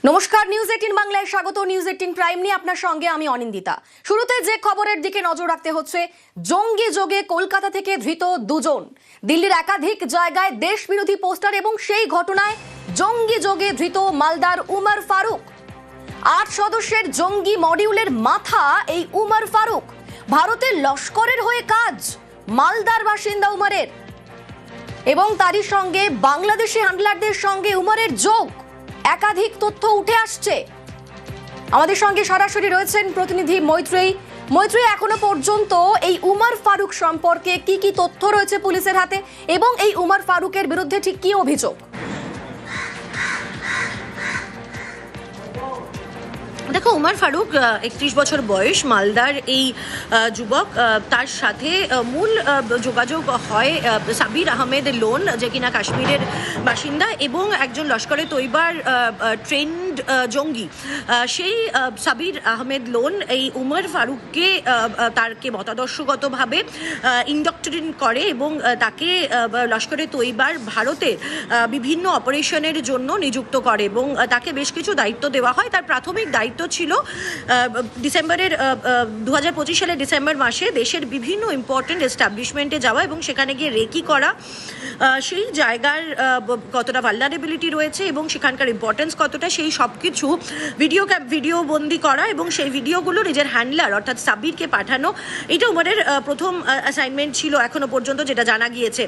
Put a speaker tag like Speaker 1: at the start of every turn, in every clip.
Speaker 1: নমস্কার, নিউজ 18 বাংলায় স্বাগত। নিউজ 18 প্রাইম নিয়ে আপনার সঙ্গে আমি অনিন্দিতা। শুরুতে যে খবরের দিকে নজর রাখতে হচ্ছে, জঙ্গি যোগে কলকাতা থেকে ধৃত দুজন। দিল্লির একাধিক জায়গায় দেশ বিরোধী পোস্টার এবং সেই ঘটনায় জঙ্গি যোগে ধৃত মালদার উমর ফারুক। 8 সদস্যের জঙ্গি মডিউলের মাথা এই উমর ফারুক। ভারতের লস্করের হয়ে কাজ মালদার বাসিন্দা উমরের, এবং তারই সঙ্গে বাংলাদেশি হ্যান্ডলারদের সঙ্গে উমরের যোগ। একাধিক তথ্য উঠে আসছে। আমাদের সঙ্গে সরাসরি রয়েছেন প্রতিনিধি মৈত্রী। এখনো পর্যন্ত এই উমর ফারুক সম্পর্কে কি কি তথ্য রয়েছে পুলিশের হাতে, এবং এই উমর ফারুকের বিরুদ্ধে ঠিক কি অভিযোগ?
Speaker 2: দেখো, উমর ফারুক 31 বছর বয়স, মালদার এই যুবক। তার সাথে মূল যোগাযোগ হয় সাবির আহমেদ লোন, যে কিনা কাশ্মীরের বাসিন্দা এবং একজন লস্করে তৈবার ট্রেন্ড জঙ্গি। সেই সাবির আহমেদ লোন এই উমর ফারুককে তারকে মতাদর্শগতভাবে ইন্ডক্ট্রিন করে এবং তাকে লস্করে তৈবার ভারতের বিভিন্ন অপারেশনের জন্য নিযুক্ত করে এবং তাকে বেশ কিছু দায়িত্ব দেওয়া হয়। তার প্রাথমিক দায়িত্ব ছিল ডিসেম্বরের 2025 সালের ডিসেম্বর মাসে দেশের বিভিন্ন ইম্পর্টেন্ট এস্টাবলিশমেন্টে যাওয়া এবং সেখানে গিয়ে রেকি করা, সেই জায়গার কতটা ভালনারেবিলিটি রয়েছে এবং সেখানকার ইম্পর্টেন্স কতটা, সেই সব কিছু ভিডিও বন্দি করা এবং সেই ভিডিওগুলো নিজের হ্যান্ডলার অর্থাৎ সাবিরকে পাঠানো। এটা উমরের প্রথম অ্যাসাইনমেন্ট ছিল এখনো পর্যন্ত, যেটা জানা গিয়েছে।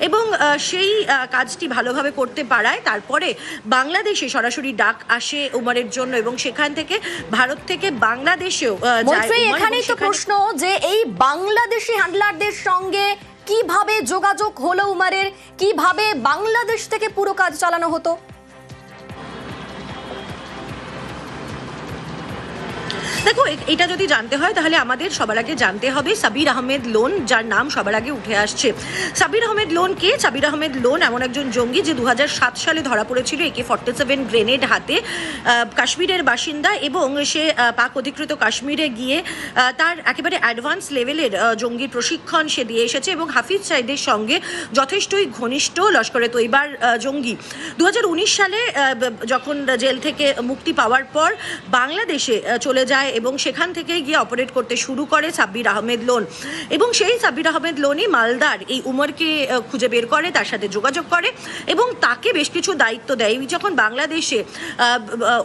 Speaker 2: এবং সেই কাজটি ভালোভাবে করতে পারায় তারপরে বাংলাদেশে সরাসরি ডাক আসে উমরের জন্য এবং সেখান থেকে ভারত থেকে বাংলাদেশেও যায়।
Speaker 1: এখানেই তো প্রশ্ন যে এই বাংলাদেশি হ্যান্ডলারদের সঙ্গে কিভাবে যোগাযোগ হলো উমরের, কিভাবে বাংলাদেশ থেকে পুরো কাজ চালানো হতো?
Speaker 2: দেখো, এটা যদি জানতে হয় তাহলে আমাদের সবার আগে জানতে হবে সাবির আহমেদ লোন, যার নাম সবার আগে উঠে আসছে। সাবির আহমেদ লোন কে? সাবির আহমেদ লোন এমন একজন জঙ্গি যে 2007 সালে ধরা পড়েছিল AK-47 গ্রেনেড হাতে, কাশ্মীরের বাসিন্দা এবং সে পাক অধিকৃত কাশ্মীরে গিয়ে তার একেবারে অ্যাডভান্স লেভেলের জঙ্গির প্রশিক্ষণ সে দিয়ে এসেছে এবং হাফিজ সাইদের সঙ্গে যথেষ্টই ঘনিষ্ঠ লস্করে তৈবার জঙ্গি। 2019 সালে যখন জেল থেকে মুক্তি পাওয়ার পর বাংলাদেশে চলে যায় এবং সেখান থেকে গিয়ে অপারেট করতে শুরু করে সাব্বির আহমেদ লোন, এবং সেই সাব্বির আহমেদ লোনই মালদার এই উমরকে খুঁজে বের করে, তার সাথে যোগাযোগ করে এবং তাকে বেশ কিছু দায়িত্ব দেয়। যখন বাংলাদেশে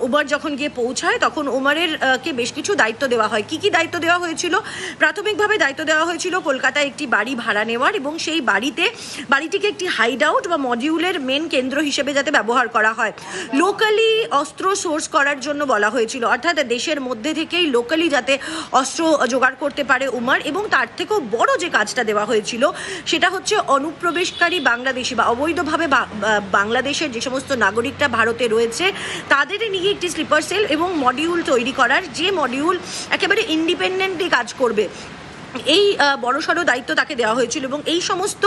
Speaker 2: উমর যখন গিয়ে পৌঁছায় তখন উমরের কে বেশ কিছু দায়িত্ব দেওয়া হয়। কি কি দায়িত্ব দেওয়া হয়েছিল? প্রাথমিকভাবে দায়িত্ব দেওয়া হয়েছিল কলকাতায় একটি বাড়ি ভাড়া নেওয়ার এবং সেই বাড়িটিকে একটি হাইড আউট বা মডিউলের মেন কেন্দ্র হিসেবে যাতে ব্যবহার করা হয়। লোকালি অস্ত্র সোর্স করার জন্য বলা হয়েছিল, অর্থাৎ দেশের মধ্যে থেকেই লোকালি যাতে অস্ত্র জোগাড় করতে পারে উমর। এবং তার থেকেও বড় যে কাজটা দেওয়া হয়েছিল সেটা হচ্ছে অনুপ্রবেশকারী বাংলাদেশি বা অবৈধভাবে বাংলাদেশের যে সমস্ত নাগরিকরা ভারতে রয়েছে তাদের নিয়ে একটি স্লিপার সেল এবং মডিউল তৈরি করার, যে মডিউল একেবারে ইন্ডিপেন্ডেন্টলি কাজ করবে। এই বড়সড় দায়িত্ব তাকে দেওয়া হয়েছিল এবং এই সমস্ত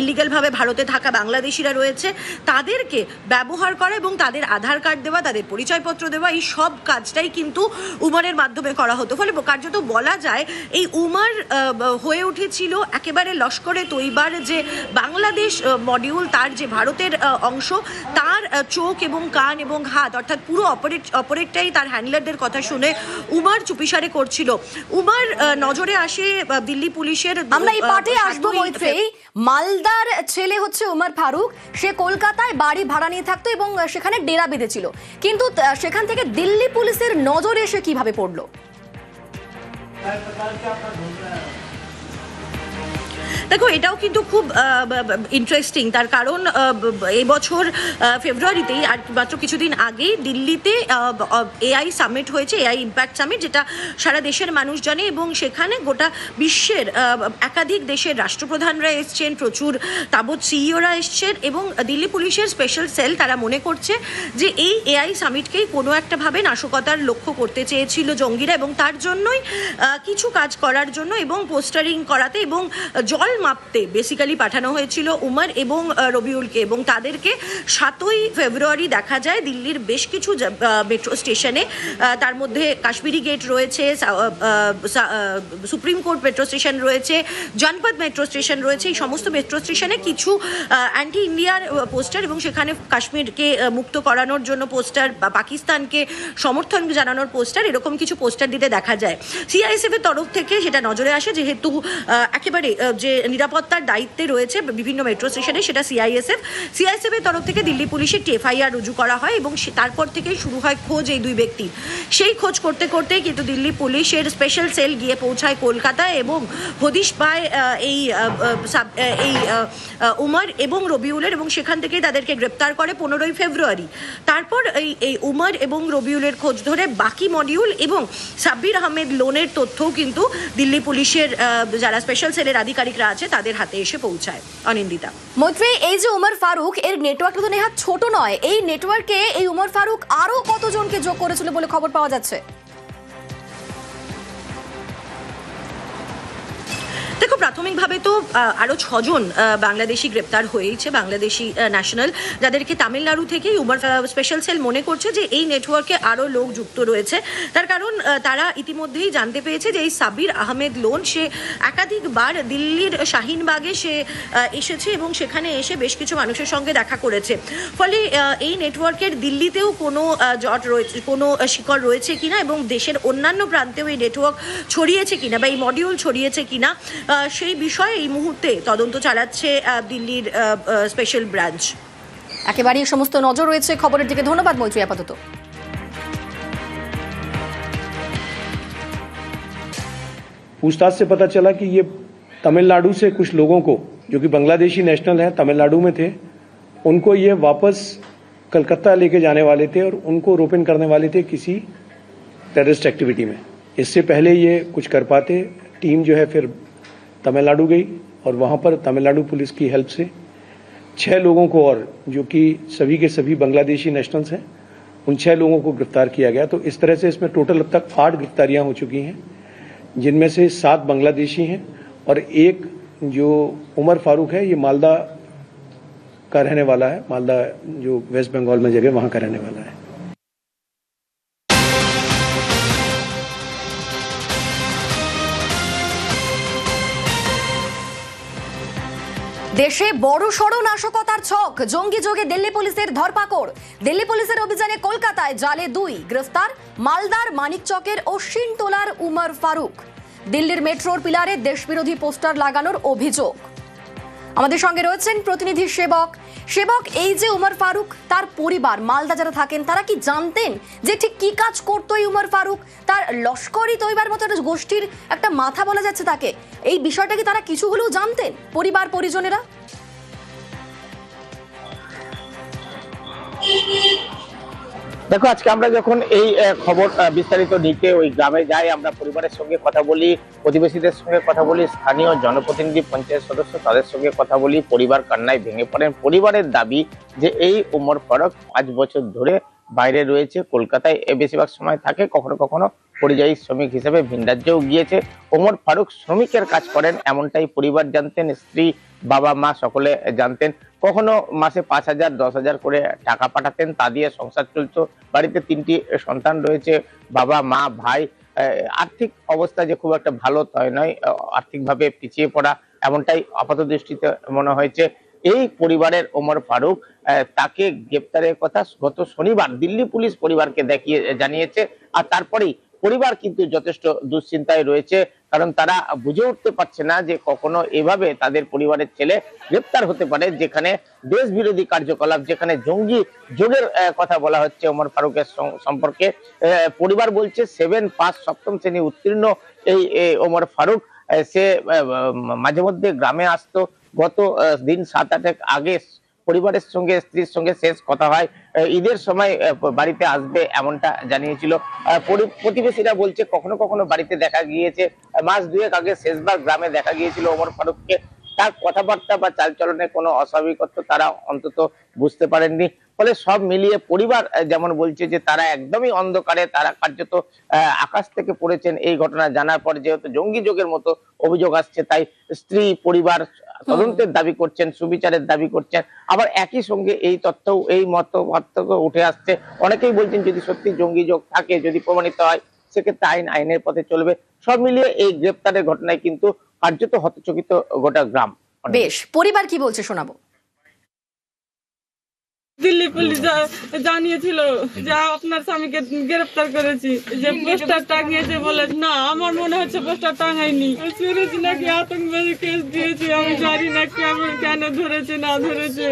Speaker 2: ইলিগালভাবে ভারতে থাকা বাংলাদেশিরা রয়েছে তাদেরকে ব্যবহার করা এবং তাদের আধার কার্ড দেওয়া, তাদের পরিচয়পত্র দেওয়া, এই সব কাজটাই কিন্তু উমরের মাধ্যমে করা হতো। ফলে কার্যত বলা যায় এই উমর হয়ে উঠেছিল একেবারে লস্করে তৈবার যে বাংলাদেশ মডিউল, তার যে ভারতের অংশ, তার চোখ এবং কান এবং হাত, অর্থাৎ পুরো অপারেটটাই তার হ্যান্ডলারদের কথা শুনে উমর চুপিসারে করছিল। উমর নজরে আসে দিল্লি পুলিশের।
Speaker 1: আমরা এই পার্টে আসবো মৈত্রী। মালদার ছেলে হচ্ছে উমর ফারুক, সে কলকাতায় বাড়ি ভাড়া নিয়ে থাকতো এবং সেখানে ডেরা বেঁধেছিল, কিন্তু সেখান থেকে দিল্লি পুলিশের নজরে এসে কিভাবে পড়লো?
Speaker 2: দেখো, এটাও কিন্তু খুব ইন্টারেস্টিং। তার কারণ এবছর ফেব্রুয়ারিতেই আর মাত্র কিছুদিন আগেই দিল্লিতে এআই সামিট হয়েছে, এআই ইম্প্যাক্ট সামিট, যেটা সারা দেশের মানুষ জানে এবং সেখানে গোটা বিশ্বের একাধিক দেশের রাষ্ট্রপ্রধানরা এসছেন, প্রচুর তাবৎ সিইওরা এসছেন এবং দিল্লি পুলিশের স্পেশাল সেল তারা মনে করছে যে এই এআই সামিটকেই কোনো একটাভাবে নাশকতার লক্ষ্য করতে চেয়েছিল জঙ্গিরা এবং তার জন্যই কিছু কাজ করার জন্য এবং পোস্টারিং করাতে এবং জল মাপতে বেসিক্যালি পাঠানো হয়েছিল উমর এবং রবিউলকে, এবং তাদেরকে 7ই ফেব্রুয়ারি দেখা যায় দিল্লির বেশ কিছু মেট্রো স্টেশনে, তার মধ্যে কাশ্মীরি গেট রয়েছে, সুপ্রিম কোর্ট মেট্রো স্টেশন রয়েছে, জনপদ মেট্রো স্টেশন রয়েছে। এই সমস্ত মেট্রো স্টেশনে কিছু অ্যান্টি ইন্ডিয়ার পোস্টার এবং সেখানে কাশ্মীরকে মুক্ত করানোর জন্য পোস্টার বা পাকিস্তানকে সমর্থন জানানোর পোস্টার, এরকম কিছু পোস্টার দিতে দেখা যায়। সিআইএসএফ এর তরফ থেকে সেটা নজরে আসে, যেহেতু একেবারে যে নিরাপত্তার দায়িত্বে রয়েছে বিভিন্ন মেট্রো স্টেশনে, সেটা সিআইএসএফ এর তরফ থেকে দিল্লি পুলিশের এফআইআর রুজু করা হয় এবং তারপর থেকেই শুরু হয় খোঁজ এই দুই ব্যক্তির। সেই খোঁজ করতে করতে কিন্তু দিল্লি পুলিশের স্পেশাল সেল গিয়ে পৌঁছায় কলকাতায় এবং হদিশ পায় এই উমর এবং রবিউলের, এবং সেখান থেকেই তাদেরকে গ্রেপ্তার করে 15ই ফেব্রুয়ারি। তারপর এই উমর এবং রবিউলের খোঁজ ধরে বাকি মডিউল এবং সাব্বির আহমেদ লোনের তথ্যও কিন্তু দিল্লি পুলিশের যারা স্পেশাল সেলের আধিকারিকরা আছে তাদের হাতে এসে পৌঁছায়। অনিন্দিতা।
Speaker 1: মৈত্রী, এই যে উমর ফারুক, এর নেটওয়ার্কটা তো নেহাত ছোট নয়। এই নেটওয়ার্কে এই উমর ফারুক আরো কতজনকে যোগ করেছিল বলে খবর পাওয়া যাচ্ছে?
Speaker 2: দেখো, প্রাথমিকভাবে তো আরো 6 জন বাংলাদেশি গ্রেপ্তার হয়েছে, বাংলাদেশি ন্যাশনাল, যাদেরকে তামিলনাড়ু থেকেই উমর স্পেশাল সেল মনে করছে যে এই নেটওয়ার্কে আরো লোক যুক্ত রয়েছে। তার কারণ তারা ইতিমধ্যেই জানতে পেরেছে যে এই সাব্বির আহমেদ লোন সে একাধিকবার দিল্লির শাহিনবাগে সে এসেছে এবং সেখানে এসে বেশ কিছু মানুষের সঙ্গে দেখা করেছে। ফলে এই নেটওয়ার্কের দিল্লিতেও কোনো জট রয়েছে, কোনো শিকড় রয়েছে কিনা এবং দেশের অন্যান্য প্রান্তেও এই নেটওয়ার্ক ছড়িয়েছে কিনা বা এই মডিউল ছড়িয়েছে কিনা, সেই বিষয়ে এই মুহূর্তে তদন্ত চালাচ্ছে দিল্লির স্পেশাল ব্রাঞ্চ।
Speaker 1: একেবারেই সমস্ত নজর রয়েছে খবরের দিকে। ধন্যবাদ মৈত্রী। আপাতত
Speaker 3: पूछताछ से पता चला कि ये तमिलनाडु से कुछ लोगों को, जो कि बांग्लादेशी नेशनल हैं, तमिलनाडु में थे, उनको ये वापस कलकत्ता लेके जाने वाले थे और उनको रोपन करने वाले थे किसी टेररिस्ट एक्टिविटी में। इससे पहले ये कुछ कर पाते, टीम जो है फिर तमिलनाडु गई और वहाँ पर तमिलनाडु पुलिस की हेल्प से 6 लोगों को, और जो कि सभी के सभी बांग्लादेशी नेशनल्स हैं, उन 6 लोगों को गिरफ्तार किया गया। तो इस तरह से इसमें टोटल अब तक 8 गिरफ्तारियां हो चुकी हैं, जिनमें से 7 बांग्लादेशी हैं और एक जो उमर फारूक है, ये मालदा का रहने वाला है। मालदा जो वेस्ट बंगाल में जगह, वहाँ का रहने वाला है।
Speaker 1: দেশে বড় সড় নাশকতার ছক, জঙ্গি যোগে দিল্লি পুলিশের ধরপাকড়। দিল্লি পুলিশের অভিযানে কলকাতায় জালে 2 গ্রেফতার, মালদার মানিকচকের অশ্বিনতলার উমর ফারুক। দিল্লির মেট্রোর পিলারে দেশবিরোধী পোস্টার লাগানোর অভিযোগ। আমাদের সঙ্গে রয়েছেন প্রতিনিধি সেবক। সেবক, এই যে উমর ফারুক, তার পরিবার মালদা যারা থাকেন, তারা কি জানতেন যে ঠিক কি কাজ করতো এই উমর ফারুক? তার লস্করি তৈবার মতো একটা গোষ্ঠীর একটা মাথা বলা যাচ্ছে তাকে। এই বিষয়টা কি তারা কিছু হলেও জানতেন, পরিবার পরিজনেরা?
Speaker 4: দেখো, আজকে আমরা যখন এই খবর বিস্তারিত নিতে ওই গ্রামে যাই, আমরা পরিবারের সঙ্গে কথা বলি, প্রতিবেশীদের সঙ্গে কথা বলি, স্থানীয় জনপ্রতিনিধি, পঞ্চায়েত সদস্য, তাদের সঙ্গে কথা বলি। পরিবার কান্নায় ভেঙে পড়েন। পরিবারের দাবি যে এই উমর ফারুক 5 বছর ধরে বাইরে রয়েছে, কলকাতায় বেশিরভাগ সময় থাকে, কখনো কখনো পরিযায়ী শ্রমিক হিসেবে ভিন রাজ্যেও গিয়েছে। ওমর ফারুক শ্রমিকের কাজ করেন এমনটাই পরিবার জানতেন, স্ত্রী, বাবা, মা সকলে জানতেন। কখনো মাসে 5,000 10,000 করে টাকা পাঠাতেন, তা দিয়ে সংসার চলতো। বাড়িতে 3টি সন্তান রয়েছে, বাবা, মা, ভাই। আর্থিক অবস্থা যে খুব একটা ভালো তাই নয়, আর্থিকভাবে পিছিয়ে পড়া এমনটাই আপাত দৃষ্টিতে মনে হয়েছে। এই পরিবারের ওমর ফারুক, তাকে গ্রেপ্তারের কথা গত শনিবার দিল্লি পুলিশ পরিবারকে জানিয়েছে। আর তারপরেই পরিবার কিন্তু যথেষ্ট দুশ্চিন্তায় রয়েছে, কারণ তারা বুঝে উঠতে পারছে না যে কখনো এভাবে তাদের পরিবারের ছেলে গ্রেপ্তার হতে পারে, যেখানে দেশ বিরোধী কার্যকলাপ, যেখানে জঙ্গি যোগের কথা বলা হচ্ছে ওমর ফারুকের সম্পর্কে। পরিবার বলছে 7 পাস, 7ম শ্রেণী উত্তীর্ণ এই ওমর ফারুক। সে মাঝে মধ্যে গ্রামে আসতো। গত দিন 7-8 আগে পরিবারের সঙ্গে, স্ত্রীর সঙ্গে শেষ কথা হয়, ঈদের সময় বাড়িতে আসবে এমনটা জানিয়েছিল। প্রতিবেশীরা বলছে কখনো কখনো বাড়িতে দেখা গিয়েছে। মাস 2 আগে শেষবার গ্রামে দেখা গিয়েছিল ওমর ফারুককে। তার কথাবার্তা বা চালচলনে কোনো অস্বাভাবিকত্ব তারা অন্তত বুঝতে পারেননি। ফলে সব মিলিয়ে পরিবার যেমন বলছে যে তারা একদমই অন্ধকারে, তারা কার্যত আকাশ থেকে পড়েছেন এই ঘটনা জানার পর। যেহেতু জঙ্গি যোগের মতো অভিযোগ আসছে, তাই স্ত্রী পরিবার তদন্তের দাবি করছেন, সুবিচারের দাবি করছেন। আবার একই সঙ্গে এই তথ্য, এই মত পার্থক্য উঠে আসছে। অনেকেই বলছেন যদি সত্যি জঙ্গি যোগ থাকে, যদি প্রমাণিত হয়, সেক্ষেত্রে আইনের পথে চলবে। সব মিলিয়ে এই গ্রেপ্তারের ঘটনায় কিন্তু কার্যত হতচকিত গোটা গ্রাম।
Speaker 1: বেশ, পরিবার কি বলছে শোনাবো।
Speaker 5: দিল্লি পুলিশ জানিয়েছিল যে আপনার স্বামীকে গ্রেফতার করেছি, যে পোস্টার টাঙিয়েছে বলে। না, আমার মনে হচ্ছে পোস্টার টাঙাইনি। শুনেছি নাকি আতঙ্কবাদী কেস দিয়েছে, আমি জানি না কেন ধরেছে না ধরেছে।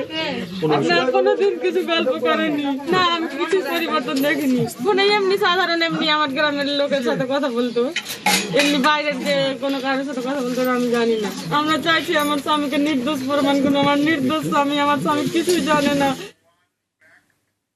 Speaker 5: আপনার কোনোদিন কিছু গল্প করেনি না, আমি কিছু পরিবর্তন দেখিনি। ফোনে এমনি সাধারণ এমনি আমার গ্রামের লোকের সাথে কথা বলতো, এমনি বাইরের যে কোনো কারোর সাথে কথা বলতো আমি জানি না। আমরা চাইছি আমার স্বামীকে নির্দোষ প্রমাণ করুন। আমার নির্দোষ স্বামী, আমার স্বামী কিছুই জানে না।